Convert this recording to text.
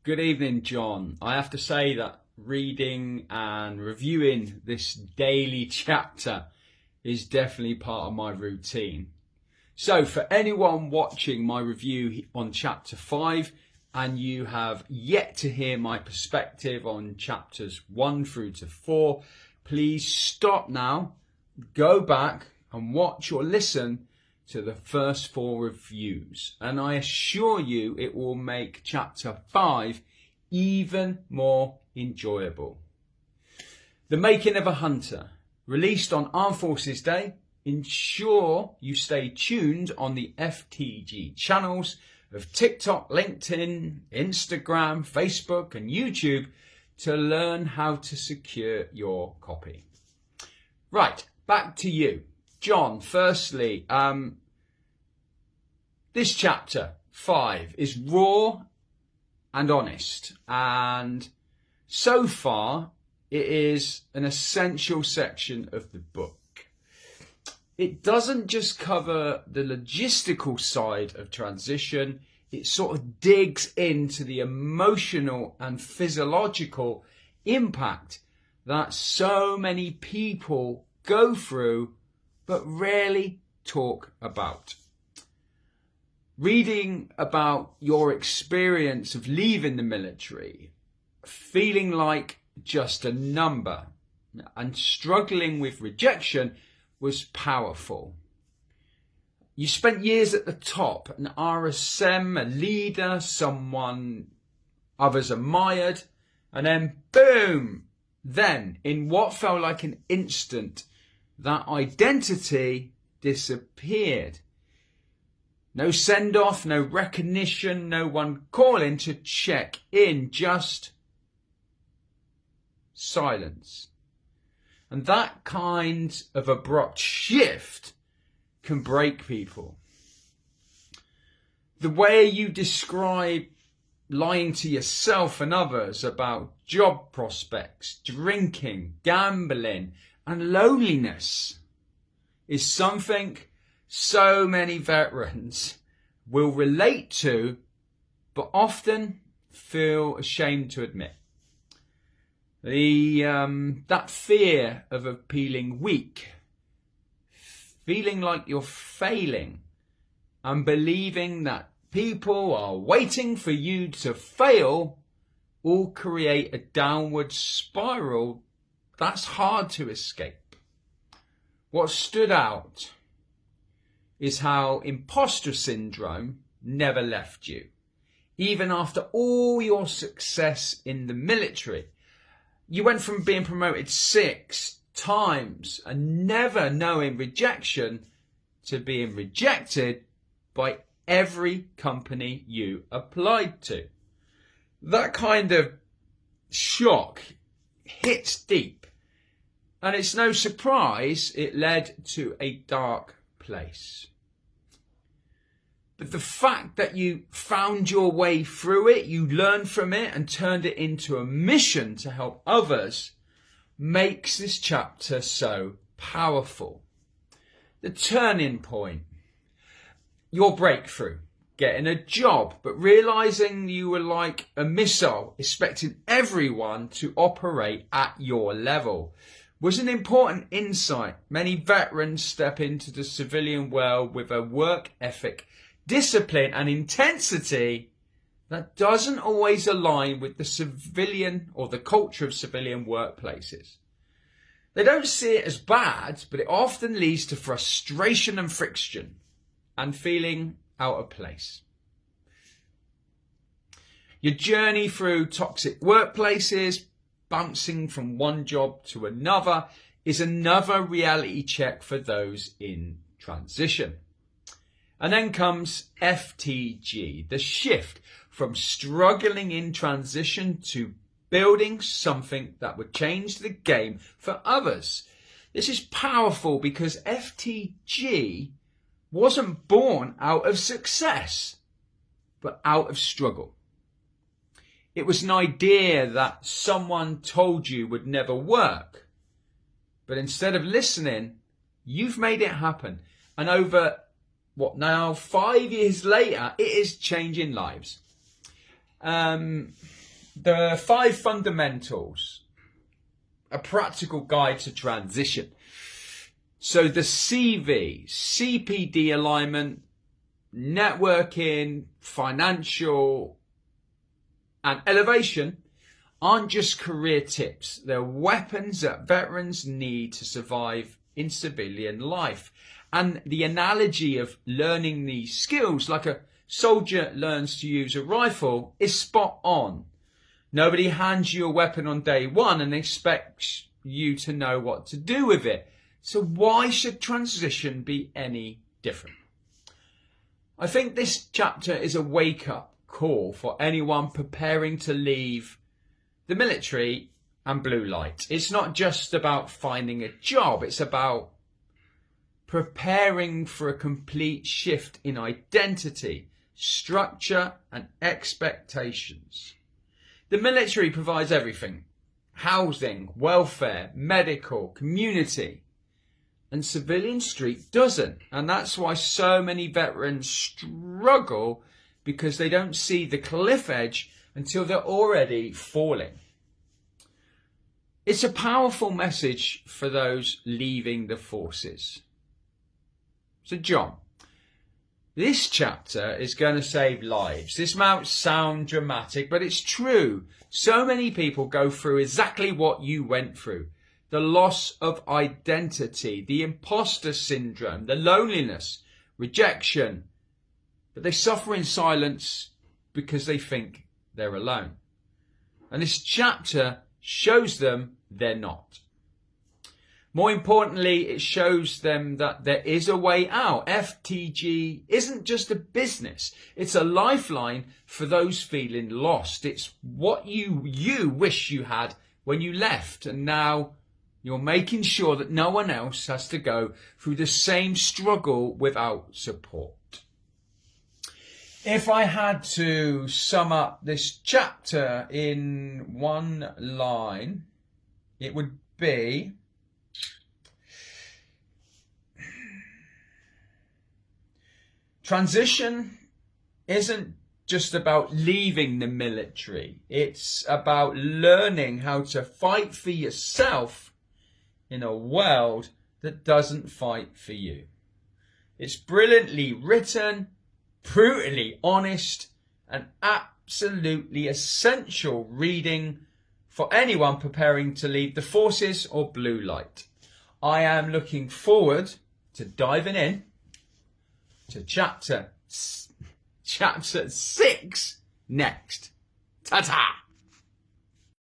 Good evening, John. I have to say that reading and reviewing this daily chapter is definitely part of my routine. So for anyone watching my review on chapter 5 and you have yet to hear my perspective on chapters 1 through to 4, please stop now, go back and watch or listen to the first 4 reviews, and I assure you it will make chapter 5 even more enjoyable. The Making of a Hunter, released on Armed Forces Day. Ensure you stay tuned on the FTG channels of TikTok, LinkedIn, Instagram, Facebook and YouTube to learn how to secure your copy. Right, back to you. John, firstly, this chapter 5 is raw and honest, and so far it is an essential section of the book. It doesn't just cover the logistical side of transition, it sort of digs into the emotional and physiological impact that so many people go through but rarely talk about. Reading about your experience of leaving the military, feeling like just a number and struggling with rejection was powerful. You spent years at the top, an RSM, a leader, someone others admired, and then boom, then in what felt like an instant, that identity disappeared. No send-off, no recognition, no one calling to check in, just silence. And that kind of abrupt shift can break people. The way you describe lying to yourself and others about job prospects, drinking, gambling, and loneliness is something so many veterans will relate to, but often feel ashamed to admit. That fear of appealing weak, feeling like you're failing, and believing that people are waiting for you to fail all create a downward spiral that's hard to escape. What stood out is how imposter syndrome never left you. Even after all your success in the military, you went from being promoted 6 times and never knowing rejection to being rejected by every company you applied to. That kind of shock hits deep, and it's no surprise it led to a dark place. But the fact that you found your way through it, you learned from it and turned it into a mission to help others, makes this chapter so powerful. The turning point, your breakthrough, getting a job, but realizing you were like a missile, expecting everyone to operate at your level, was an important insight. Many veterans step into the civilian world with a work ethic, discipline and intensity that doesn't always align with the civilian or the culture of civilian workplaces. They don't see it as bad, but it often leads to frustration and friction and feeling out of place. Your journey through toxic workplaces, bouncing from one job to another, is another reality check for those in transition. And then comes FTG, the shift from struggling in transition to building something that would change the game for others. This is powerful because FTG wasn't born out of success, but out of struggle. It was an idea that someone told you would never work, but instead of listening, you've made it happen. And over 5 years later, it is changing lives. the 5 fundamentals, a practical guide to transition. So the CV, CPD alignment, networking, financial, and elevation aren't just career tips. They're weapons that veterans need to survive in civilian life. And the analogy of learning these skills like a soldier learns to use a rifle is spot on. Nobody hands you a weapon on day one and expects you to know what to do with it. So why should transition be any different? I think this chapter is a wake-up call for anyone preparing to leave the military and blue light. It's not just about finding a job. It's about preparing for a complete shift in identity, structure, and expectations. The military provides everything: housing, welfare, medical, community. And Civilian Street doesn't. And that's why so many veterans struggle, because they don't see the cliff edge until they're already falling. It's a powerful message for those leaving the forces. So John, this chapter is going to save lives. This might sound dramatic, but it's true. So many people go through exactly what you went through. The loss of identity, the imposter syndrome, the loneliness, rejection. But they suffer in silence because they think they're alone. And this chapter shows them they're not. More importantly, it shows them that there is a way out. FTG isn't just a business. It's a lifeline for those feeling lost. It's what you wish you had when you left, and now you're making sure that no one else has to go through the same struggle without support. If I had to sum up this chapter in one line, it would be: transition isn't just about leaving the military. It's about learning how to fight for yourself in a world that doesn't fight for you. It's brilliantly written, brutally honest, and absolutely essential reading for anyone preparing to leave the forces or blue light. I am looking forward to diving in to chapter 6 next. Ta-ta!